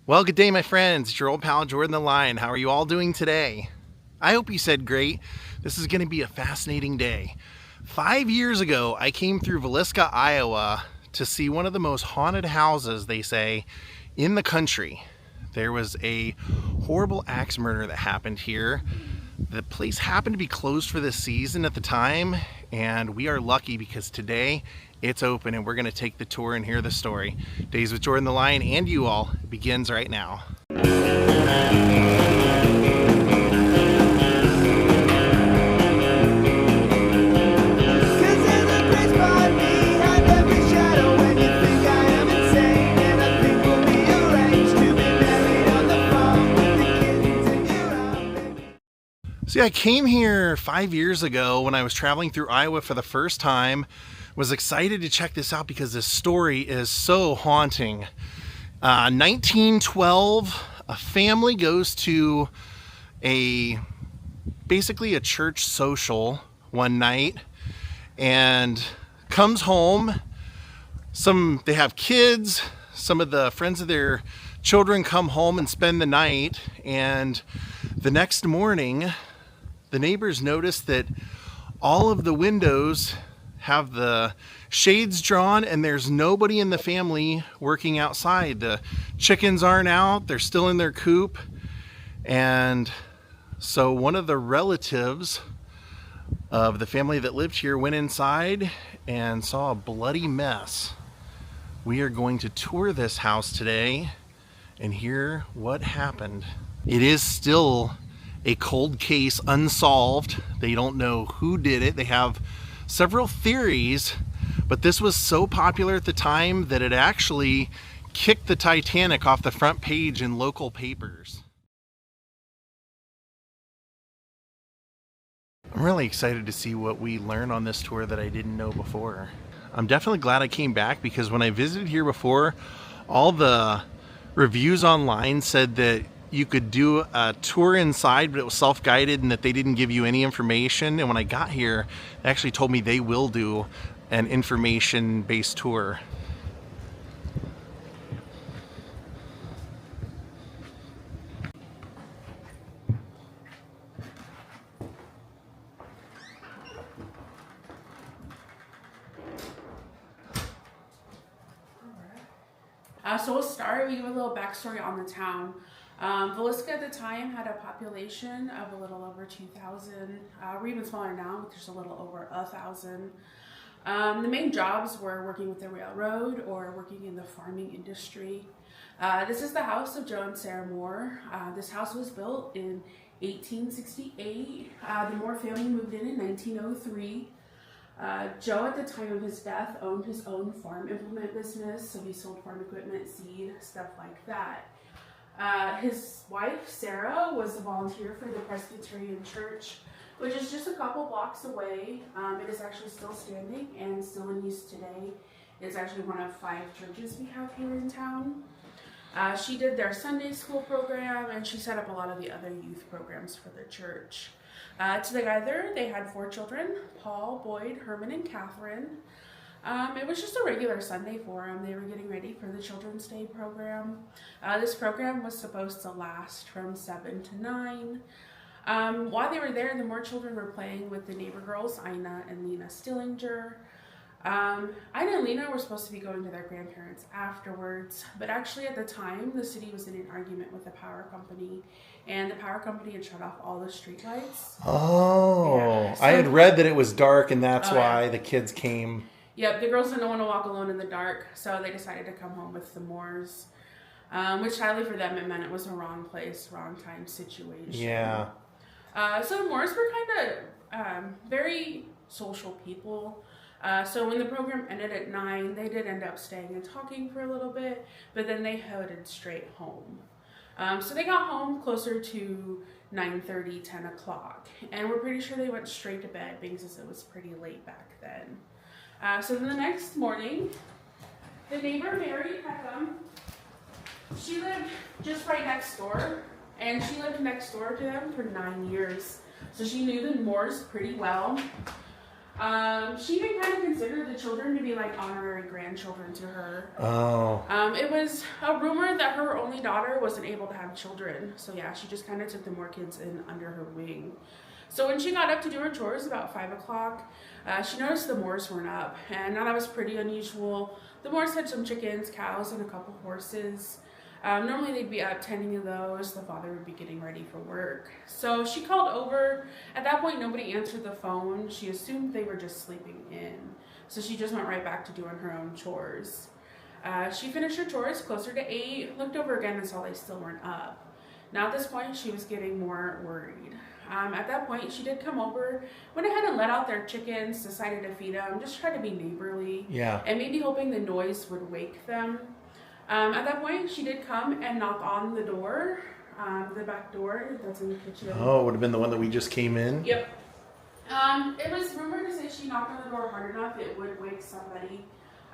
Well, good day, my friends. It's your old pal Jordan the Lion. How are you all doing today? I hope you said great. This is going to be a fascinating day. 5 years ago, I came through Villisca, Iowa to see one of the most haunted houses, they say, in the country. There was a horrible axe murder that happened here. The place happened to be closed for the season at the time, and we are lucky because today it's open and we're going to take the tour and hear the story. Daze with Jordan the Lion and you all begins right now. See, I came here 5 years ago when I was traveling through Iowa for the first time. Was excited to check this out because this story is so haunting. 1912, a family goes to basically a church social one night and comes home. They have kids. Some of the friends of their children come home and spend the night. And the next morning, the neighbors notice that all of the windows have the shades drawn and there's nobody in the family working outside. The chickens aren't out, they're still in their coop. And so one of the relatives of the family that lived here went inside and saw a bloody mess. We are going to tour this house today and hear what happened. It is still a cold case, unsolved. They don't know who did it. They have several theories, but this was so popular at the time that it actually kicked the Titanic off the front page in local papers. I'm really excited to see what we learn on this tour that I didn't know before. I'm definitely glad I came back because when I visited here before, all the reviews online said that you could do a tour inside, but it was self-guided and that they didn't give you any information. And when I got here, they actually told me they will do an information-based tour. So we'll start, we give a little backstory on the town. Villisca at the time had a population of a little over 2,000. We're even smaller now, but there's a little over 1,000. The main jobs were working with the railroad or working in the farming industry. This is the house of Joe and Sarah Moore. This house was built in 1868. The Moore family moved in 1903. Joe, at the time of his death, owned his own farm implement business, so he sold farm equipment, seed, stuff like that. His wife, Sarah, was a volunteer for the Presbyterian Church, which is just a couple blocks away. It is actually still standing and still in use today. It's actually one of 5 churches we have here in town. She did their Sunday school program, and she set up a lot of the other youth programs for the church. Together, they had 4 children: Paul, Boyd, Herman, and Catherine. It was just a regular Sunday for them. They were getting ready for the Children's Day program. This program was supposed to last from 7 to 9. While they were there, the Moore children were playing with the neighbor girls, Ina and Lena Stillinger. Ina and Lena were supposed to be going to their grandparents afterwards, but actually at the time, the city was in an argument with the power company, and the power company had shut off all the streetlights. Oh, yeah. So I had read that it was dark and that's why the kids came. Yep, the girls didn't want to walk alone in the dark, so they decided to come home with the Moores, which sadly for them, it meant it was a wrong place, wrong time situation. Yeah. So the Moores were kind of very social people. So when the program ended at 9, they did end up staying and talking for a little bit, but then they headed straight home. So they got home closer to 9:30, 10 o'clock, and we're pretty sure they went straight to bed because it was pretty late back then. So then the next morning, the neighbor, Mary Peckham, she lived just right next door, and she lived next door to them for 9 years. So she knew the Moores pretty well. She even kind of considered the children to be like honorary grandchildren to her. Oh. It was a rumor that her only daughter wasn't able to have children. So yeah, she just kind of took the more kids in under her wing. So when she got up to do her chores about 5 o'clock, she noticed the Moors weren't up. And now that was pretty unusual. The Moors had some chickens, cows, and a couple horses. Normally they'd be up tending to those. The father would be getting ready for work. So she called over. At that point, nobody answered the phone. She assumed they were just sleeping in. So she just went right back to doing her own chores. She finished her chores closer to 8, looked over again and saw they still weren't up. Now at this point, she was getting more worried. At that point, she did come over, went ahead and let out their chickens, decided to feed them, just tried to be neighborly. Yeah. And maybe hoping the noise would wake them. At that point, she did come and knock on the door, the back door that's in the kitchen. Oh, it would have been the one that we just came in? Yep. It was rumored to say she knocked on the door hard enough it would wake somebody,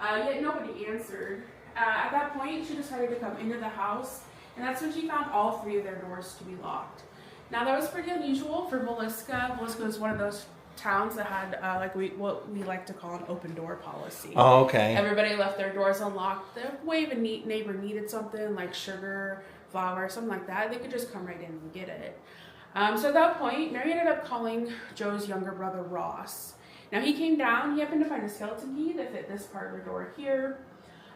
yet nobody answered. At that point, she decided to come into the house, and that's when she found all 3 of their doors to be locked. Now, that was pretty unusual for Villisca. Villisca was one of those towns that had what we like to call an open door policy. Oh, okay. Everybody left their doors unlocked. The way if a neighbor needed something like sugar, flour, something like that, they could just come right in and get it. So at that point, Mary ended up calling Joe's younger brother, Ross. Now he came down. He happened to find a skeleton key that fit this part of the door here.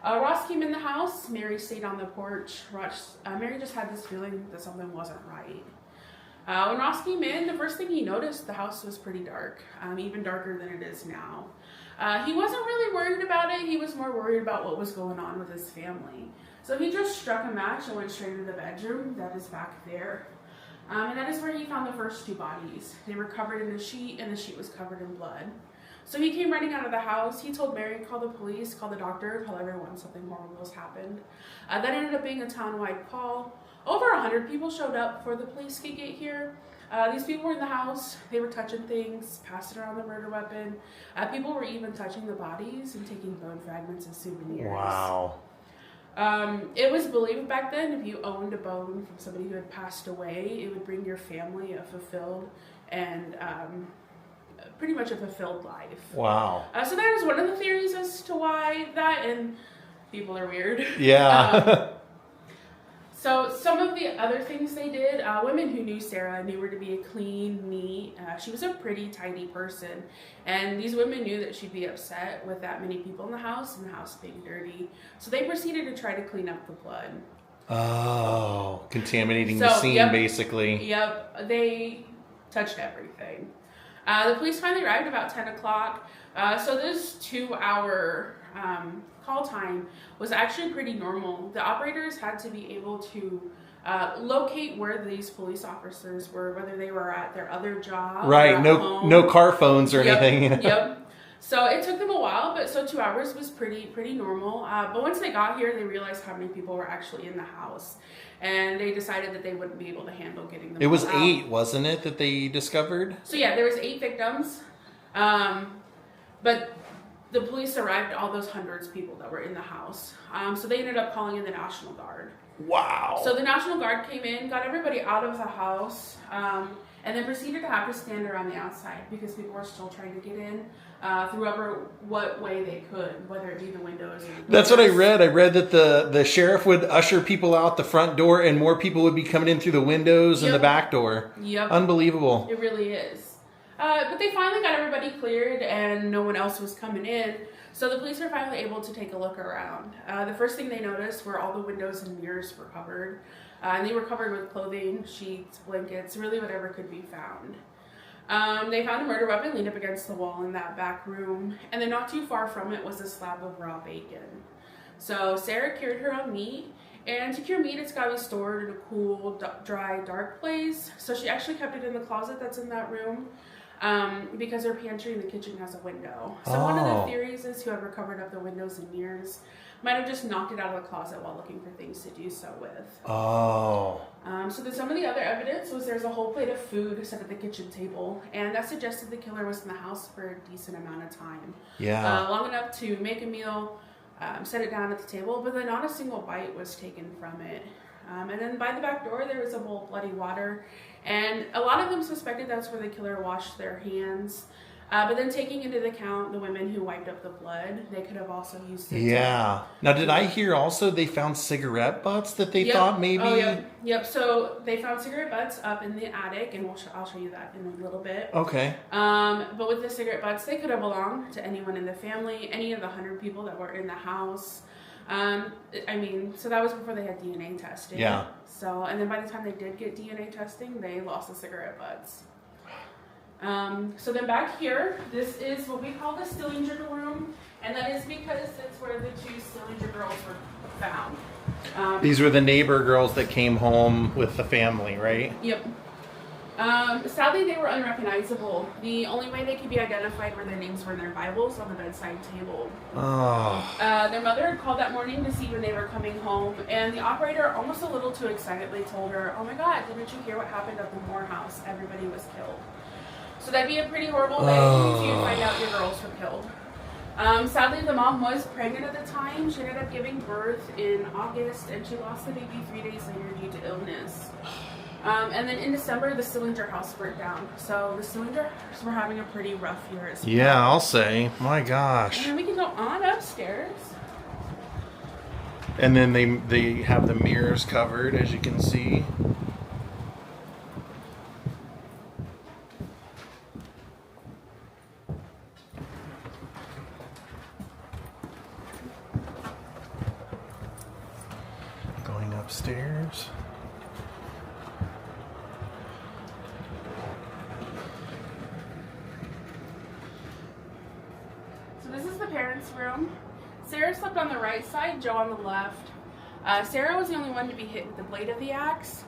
Ross came in the house. Mary stayed on the porch. Mary just had this feeling that something wasn't right. When Ross came in, the first thing he noticed, the house was pretty dark, even darker than it is now. He wasn't really worried about it. He was more worried about what was going on with his family. So he just struck a match and went straight into the bedroom that is back there. And that is where he found the first 2 bodies. They were covered in a sheet, and the sheet was covered in blood. So he came running out of the house. He told Mary, call the police, call the doctor, tell everyone something horrible has happened. That ended up being a town-wide call. Over 100 people showed up before the police could get here. These people were in the house. They were touching things, passing around the murder weapon. People were even touching the bodies and taking bone fragments as souvenirs. Wow. It was believed back then if you owned a bone from somebody who had passed away, it would bring your family a fulfilled and pretty much a fulfilled life. Wow. So that is one of the theories as to why that, and people are weird. Yeah. So some of the other things they did, women who knew Sarah knew her to be a clean, neat, she was a pretty tidy person. And these women knew that she'd be upset with that many people in the house and the house being dirty. So they proceeded to try to clean up the blood. Oh, contaminating the scene, basically. Yep, they touched everything. The police finally arrived about 10 o'clock. So this 2-hour call time was actually pretty normal. The operators had to be able to locate where these police officers were, whether they were at their other job, right? No car phones or anything. Yep. So it took them a while, but so 2 hours was pretty normal. But once they got here, they realized how many people were actually in the house, and they decided that they wouldn't be able to handle getting them. It was out. 8, wasn't it, that they discovered? So yeah, there was 8 victims, but the police arrived at all those hundreds of people that were in the house. So they ended up calling in the National Guard. Wow. So the National Guard came in, got everybody out of the house, and then proceeded to have to stand around the outside because people were still trying to get in through what way they could, whether it be the windows or the doors. That's what I read. I read that the sheriff would usher people out the front door and more people would be coming in through the windows and the back door. Yep. Unbelievable. It really is. But they finally got everybody cleared and no one else was coming in. So the police were finally able to take a look around. The first thing they noticed were all the windows and mirrors were covered. And they were covered with clothing, sheets, blankets, really whatever could be found. They found a murder weapon leaned up against the wall in that back room. And then not too far from it was a slab of raw bacon. So Sarah cured her own meat. And to cure meat, it's got to be stored in a cool, dry, dark place. So she actually kept it in the closet that's in that room. Because her pantry in the kitchen has a window. So one of the theories is whoever covered up the windows and mirrors might have just knocked it out of the closet while looking for things to do so with. Oh. So then some of the other evidence was there's a whole plate of food set at the kitchen table, and that suggested the killer was in the house for a decent amount of time. Yeah. Long enough to make a meal, set it down at the table, but then not a single bite was taken from it. And then by the back door, there was a bowl of bloody water. And a lot of them suspected that's where the killer washed their hands. But then taking into account the women who wiped up the blood, they could have also used it. Yeah. Now, did I hear also they found cigarette butts that they thought maybe? Oh, yep. So they found cigarette butts up in the attic, and I'll show you that in a little bit. Okay. But with the cigarette butts, they could have belonged to anyone in the family, any of the 100 people that were in the house. So that was before they had DNA testing. Yeah. So, and then by the time they did get DNA testing, they lost the cigarette butts. So then back here, this is what we call the Stillinger room, and that is because it's where the 2 Stillinger girls were found. These were the neighbor girls that came home with the family, right? Yep. Sadly, they were unrecognizable. The only way they could be identified were their names were in their Bibles on the bedside table. Oh. Their mother had called that morning to see when they were coming home, and the operator, almost a little too excitedly, told her, "Oh my God, didn't you hear what happened at the Moore house? Everybody was killed." So that'd be a pretty horrible day if you find out your girls were killed. Sadly, the mom was pregnant at the time. She ended up giving birth in August, and she lost the baby 3 days later due to illness. And then in December, the Stillinger house burnt down. So the Stillingers were having a pretty rough year as well. Yeah, I'll say. My gosh. And then we can go on upstairs. And then they have the mirrors covered, as you can see. Going upstairs. So this is the parents' room. Sarah slept on the right side, Joe on the left. Sarah was the only one to be hit with the blade of the axe.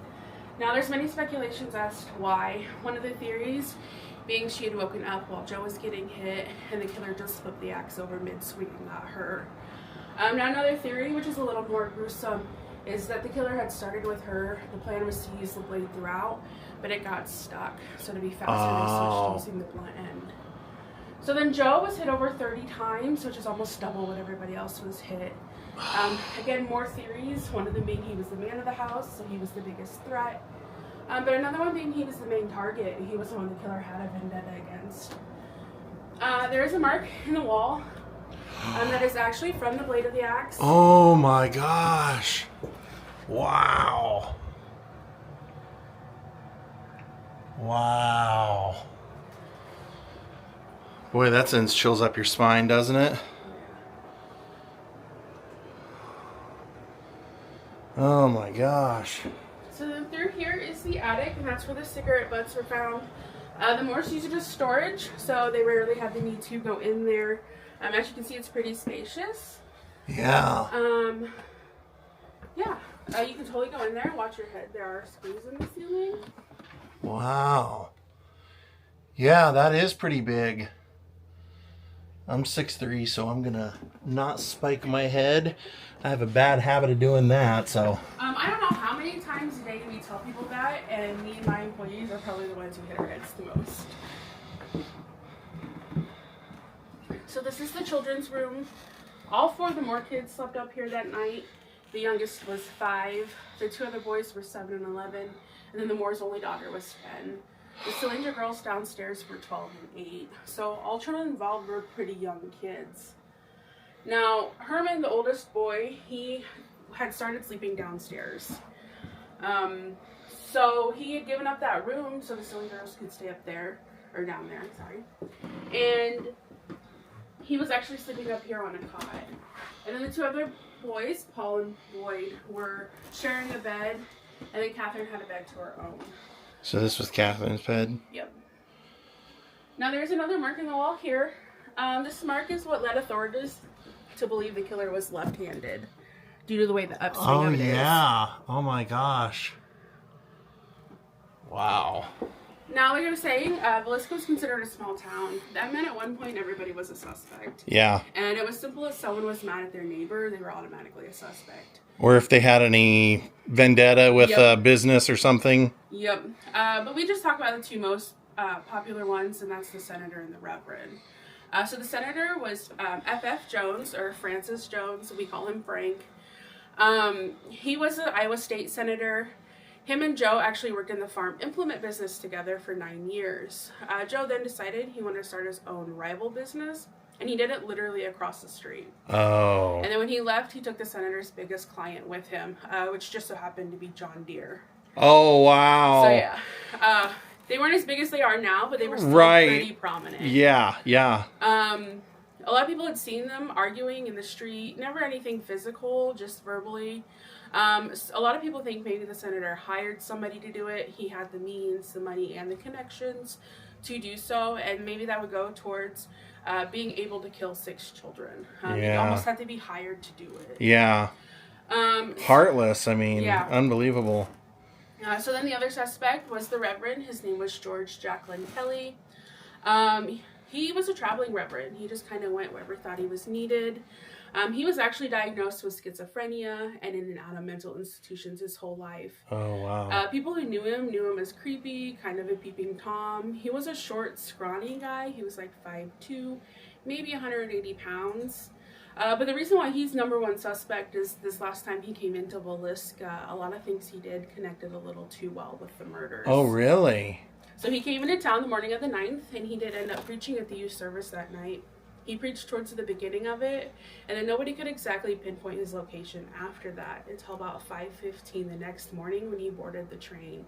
Now there's many speculations as to why. One of the theories being she had woken up while Joe was getting hit, and the killer just flipped the axe over mid-swing and got her. Now another theory, which is a little more gruesome, is that the killer had started with her. The plan was to use the blade throughout, but it got stuck. So to be faster, they switched to using the blunt end. So then Joe was hit over 30 times, which is almost double what everybody else was hit. Again, more theories. One of them being he was the man of the house, so he was the biggest threat. But another one being he was the main target. He was the one the killer had a vendetta against. There is a mark in the wall that is actually from the blade of the axe. Oh my gosh. Wow. Wow. Boy, that sends chills up your spine, doesn't it? Oh my gosh. So then through here is the attic, and that's where the cigarette butts were found. The Moores used it as storage, so they rarely had the need to go in there. As you can see, it's pretty spacious. Yeah. You can totally go in there and watch your head. There are screws in the ceiling. Wow. Yeah, that is pretty big. I'm 6'3", so I'm gonna not spike my head. I have a bad habit of doing that, so. I don't know how many times a day we tell people that, and me and my employees are probably the ones who hit our heads the most. So this is the children's room. All 4 of the Moore kids slept up here that night. The youngest was 5. The 2 other boys were 7 and 11. And then the Moore's only daughter was 10. The Stillinger girls downstairs were 12 and 8. So all children involved were pretty young kids. Now, Herman, the oldest boy, he had started sleeping downstairs. So he had given up that room so the Stillinger girls could stay up there, or down there, sorry. And he was actually sleeping up here on a cot. And then the 2 other boys, Paul and Boyd, were sharing a bed, and then Catherine had a bed to her own. So this was Catherine's bed? Yep. Now there's another mark in the wall here. This mark is what led authorities to believe the killer was left-handed, due to the way the upswing of it is. Oh yeah. Oh my gosh. Wow. Now, like I was saying, Villisca was considered a small town. That meant at one point everybody was a suspect. Yeah. And it was simple as someone was mad at their neighbor, they were automatically a suspect. Or if they had any vendetta with a business or something. Yep. But we just talked about the 2 most popular ones, and that's the senator and the reverend. So the senator was F.F. Jones, or Francis Jones. We call him Frank. He was an Iowa State senator. Him and Joe actually worked in the farm implement business together for 9 years. Joe then decided he wanted to start his own rival business, and he did it literally across the street. Oh. And then when he left, he took the senator's biggest client with him, which just so happened to be John Deere. Oh, wow. So yeah, they weren't as big as they are now, but they were still pretty prominent. Yeah, yeah. A lot of people had seen them arguing in the street, never anything physical, just verbally. A lot of people think maybe the senator hired somebody to do it. He had the means, the money, and the connections to do so, and maybe that would go towards being able to kill 6 children. He almost had to be hired to do it. Yeah. Heartless, I mean, unbelievable. So then the other suspect was the Reverend. His name was George Jacqueline Kelly. He was a traveling Reverend. He just kind of went wherever thought he was needed. He was actually diagnosed with schizophrenia and in and out of mental institutions his whole life. Oh, wow. People who knew him as creepy, kind of a peeping Tom. He was a short, scrawny guy. He was like 5'2", maybe 180 pounds. But the reason why he's number one suspect is this last time he came into Villisca, a lot of things he did connected a little too well with the murders. Oh, really? So he came into town the morning of the 9th, and he did end up preaching at the youth service that night. He preached towards the beginning of it, and then nobody could exactly pinpoint his location after that until about 5:15 the next morning when he boarded the train.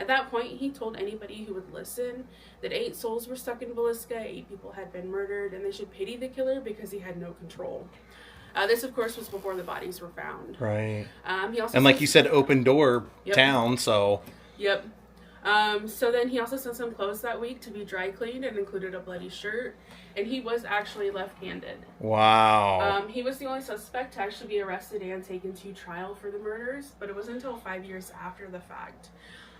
At that point, he told anybody who would listen that 8 souls were stuck in Villisca, 8 people had been murdered, and they should pity the killer because he had no control. This, of course, was before the bodies were found. Right. He also and like you said, open door town, so... Yep. So then he also sent some clothes that week to be dry cleaned and included a bloody shirt. And he was actually left-handed. Wow. He was the only suspect to actually be arrested and taken to trial for the murders, but it wasn't until 5 years after the fact.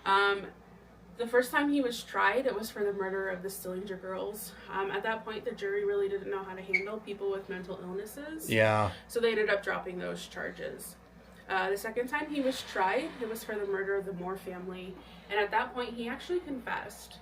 The first time he was tried, it was for the murder of the Stillinger girls. At that point, the jury really didn't know how to handle people with mental illnesses. Yeah. So they ended up dropping those charges. The second time he was tried, it was for the murder of the Moore family. And at that point, he actually confessed.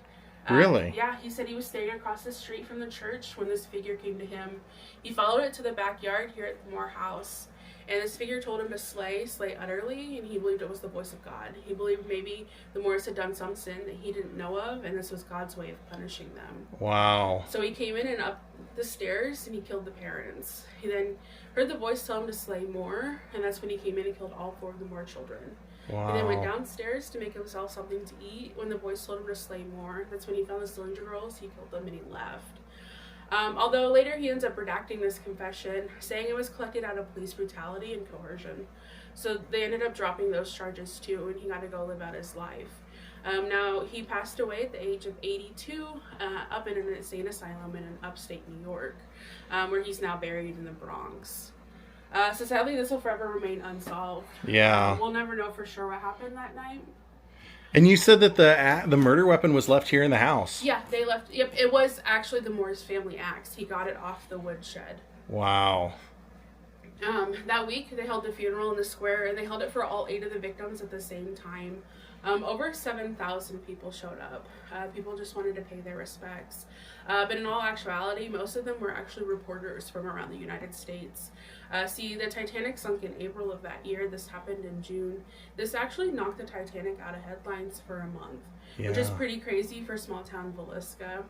Really? Yeah, he said he was staying across the street from the church when this figure came to him. He followed it to the backyard here at the Moore house. And this figure told him to slay utterly, and he believed it was the voice of God. He believed maybe the Moores had done some sin that he didn't know of, and this was God's way of punishing them. Wow. So he came in and up the stairs, and he killed the parents. He then heard the voice tell him to slay more, and that's when he came in and killed all 4 of the Moore children. Wow. He then went downstairs to make himself something to eat. When the voice told him to slay more, that's when he found the Stillinger girls. He killed them and he left. Although later he ends up redacting this confession, saying it was collected out of police brutality and coercion. So they ended up dropping those charges too, and he got to go live out his life. Now, he passed away at the age of 82 up in an insane asylum in upstate New York, where he's now buried in the Bronx. So sadly, this will forever remain unsolved. Yeah. We'll never know for sure what happened that night. And you said that the murder weapon was left here in the house. Yeah, they left. Yep, it was actually the Moore's family axe. He got it off the woodshed. Wow. That week, they held the funeral in the square, and they held it for all 8 of the victims at the same time. Over 7,000 people showed up. People just wanted to pay their respects. But in all actuality, most of them were actually reporters from around the United States. See, the Titanic sunk in April of that year. This happened in June. This actually knocked the Titanic out of headlines for a month, which is pretty crazy for small town Villisca.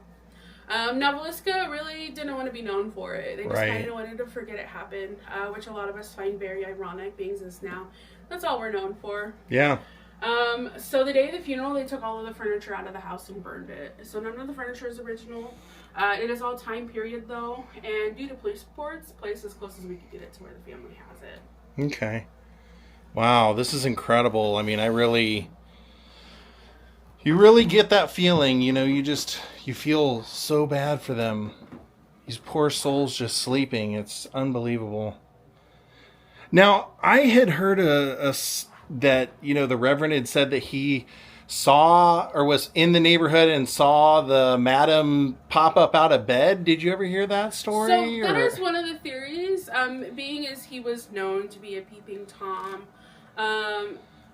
Now, Villisca really didn't want to be known for it. They just kind of wanted to forget it happened, which a lot of us find very ironic, being as now that's all we're known for. Yeah. So the day of the funeral, they took all of the furniture out of the house and burned it. So none of the furniture is original. It is all time period though, and due to police reports, placed as close as we could get it to where the family has it. Okay. Wow, this is incredible. I mean, you really get that feeling, you know, you feel so bad for them. These poor souls just sleeping. It's unbelievable. Now, I had heard that, you know, the Reverend had said that he saw or was in the neighborhood and saw the madam pop up out of bed. Did you ever hear that story? So that is one of the theories, being as he was known to be a peeping Tom.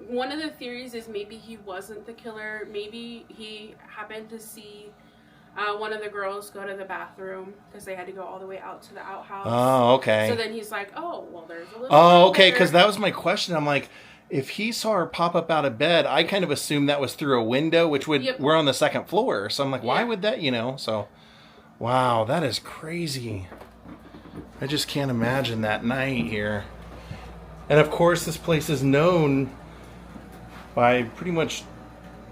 One of the theories is maybe he wasn't the killer. Maybe he happened to see one of the girls go to the bathroom because they had to go all the way out to the outhouse. Oh, okay. So then he's like, oh, well, there's a little... Oh, okay, because that was my question. I'm like, if he saw her pop up out of bed, I kind of assumed that was through a window, which we're on the second floor. So I'm like, why would that, so, wow, that is crazy. I just can't imagine that night here. And of course, this place is known by pretty much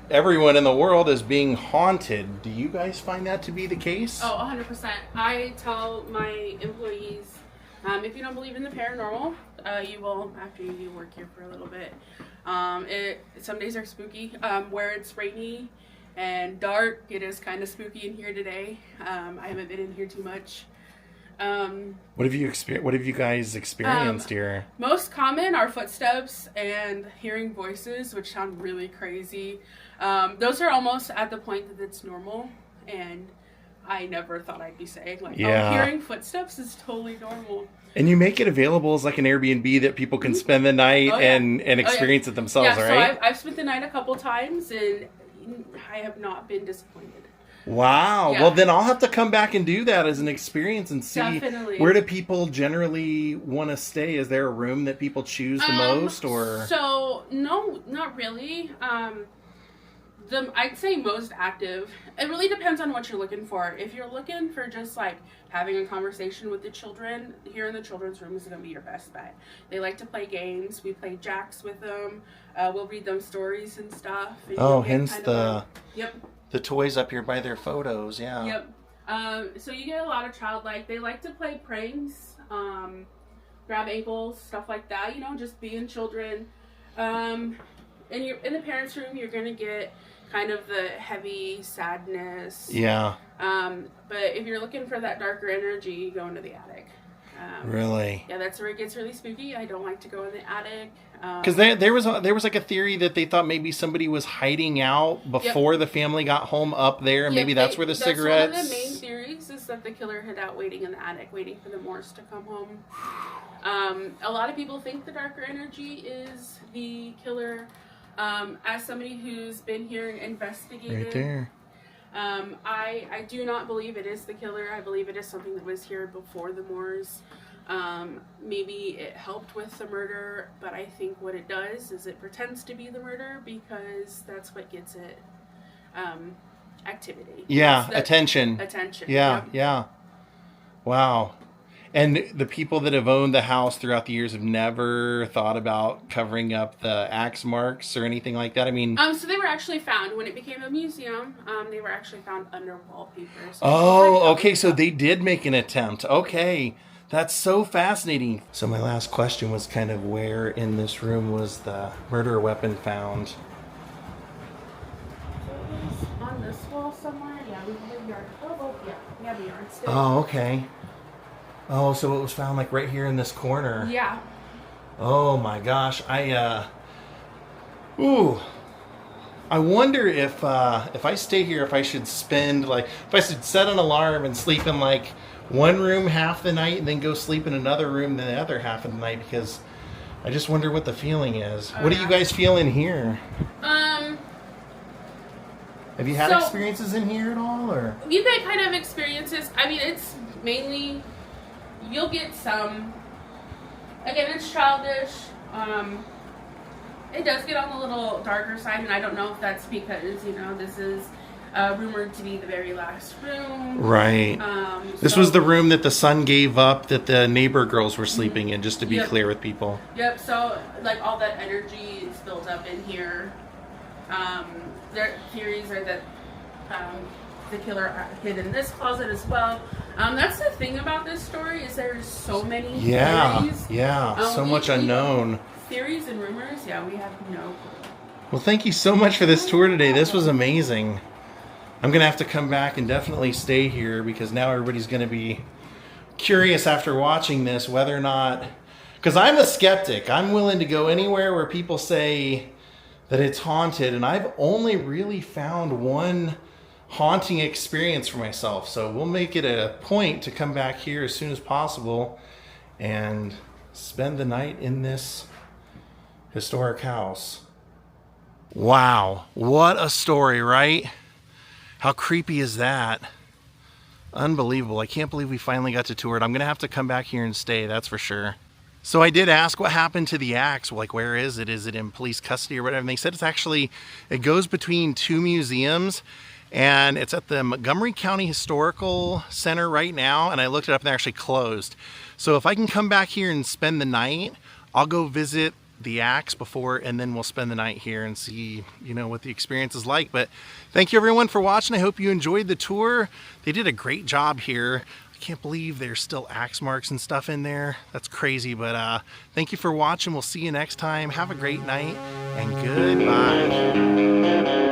everyone in the world as being haunted. Do you guys find that to be the case? Oh, 100%. I tell my employees, if you don't believe in the paranormal, you will after you work here for a little bit. Some days are spooky. Where it's rainy and dark, it is kind of spooky in here today. I haven't been in here too much. What have you guys experienced here? Most common are footsteps and hearing voices, which sound really crazy. Those are almost at the point that it's normal, and I never thought I'd be saying oh, hearing footsteps is totally normal. And you make it available as like an Airbnb that people can spend the night and experience it themselves, right? So I've spent the night a couple times, and I have not been disappointed. Wow. Yeah. Well, then I'll have to come back and do that as an experience and see. Definitely. Where do people generally want to stay? Is there a room that people choose the most, or? So no, not really. I'd say most active. It really depends on what you're looking for. If you're looking for just like having a conversation with the children, here in the children's room is going to be your best bet. They like to play games. We play jacks with them. We'll read them stories and stuff. And hence the yep. The toys up here by their photos, yeah. Yep. So you get a lot of childlike. They like to play pranks, grab ankles, stuff like that. Just being children. And you're in the parents' room. You're gonna get kind of the heavy sadness. Yeah. But if you're looking for that darker energy, you go into the attic. Really? Yeah, that's where it gets really spooky. I don't like to go in the attic. Because there was like a theory that they thought maybe somebody was hiding out before the family got home up there, and maybe that's where the cigarettes. One of the main theories is that the killer hid out waiting in the attic, waiting for the Moors to come home. A lot of people think the darker energy is the killer. As somebody who's been here and investigated, right there. I do not believe it is the killer. I believe it is something that was here before the Moors. Maybe it helped with the murder, but I think what it does is it pretends to be the murder because that's what gets it activity. Yeah, attention. Attention. Yeah, yeah. Wow. And the people that have owned the house throughout the years have never thought about covering up the axe marks or anything like that. I mean, so they were actually found when it became a museum. They were actually found under wallpaper. So okay. So they did make an attempt. Okay, that's so fascinating. So my last question was kind of where in this room was the murder weapon found? So it was on this wall somewhere. Yeah, we have a yard. Oh, yeah, we have a yard still. Oh, okay. Oh, so it was found like right here in this corner. Yeah. Oh my gosh. I wonder if I stay here, if I should spend if I should set an alarm and sleep in like one room half the night and then go sleep in another room the other half of the night, because I just wonder what the feeling is. What do you guys feel in here? Have you had experiences in here at all, or? We've had kind of experiences. I mean, it's mainly. You'll get some. Again, it's childish. It does get on the little darker side, and I don't know if that's because this is rumored to be the very last room. Right. This was the room that the son gave up that the neighbor girls were sleeping in. Just to be clear with people. Yep. So all that energy is built up in here. Their theories are that the killer hid in this closet as well. That's the thing about this story is there's so many theories. Yeah, so much unknown. Theories and rumors, we have no clue. Well, thank you so much for this tour today. This was amazing. I'm going to have to come back and definitely stay here because now everybody's going to be curious after watching this whether or not... Because I'm a skeptic. I'm willing to go anywhere where people say that it's haunted, and I've only really found one haunting experience for myself. So we'll make it a point to come back here as soon as possible and spend the night in this historic house. Wow, what a story, right? How creepy is that? Unbelievable. I can't believe we finally got to tour it. I'm gonna have to come back here and stay, that's for sure. So I did ask what happened to the axe. Like, where is it? Is it in police custody or whatever? And they said it goes between two museums, and it's at the Montgomery County Historical Center right now. And I looked it up and they're actually closed. So if I can come back here and spend the night, I'll go visit the axe before, and then we'll spend the night here and see, you know, what the experience is like. But thank you everyone for watching. I hope you enjoyed the tour. They did a great job here. Can't believe there's still axe marks and stuff in there. That's crazy. But thank you for watching. We'll see you next time. Have a great night and goodbye.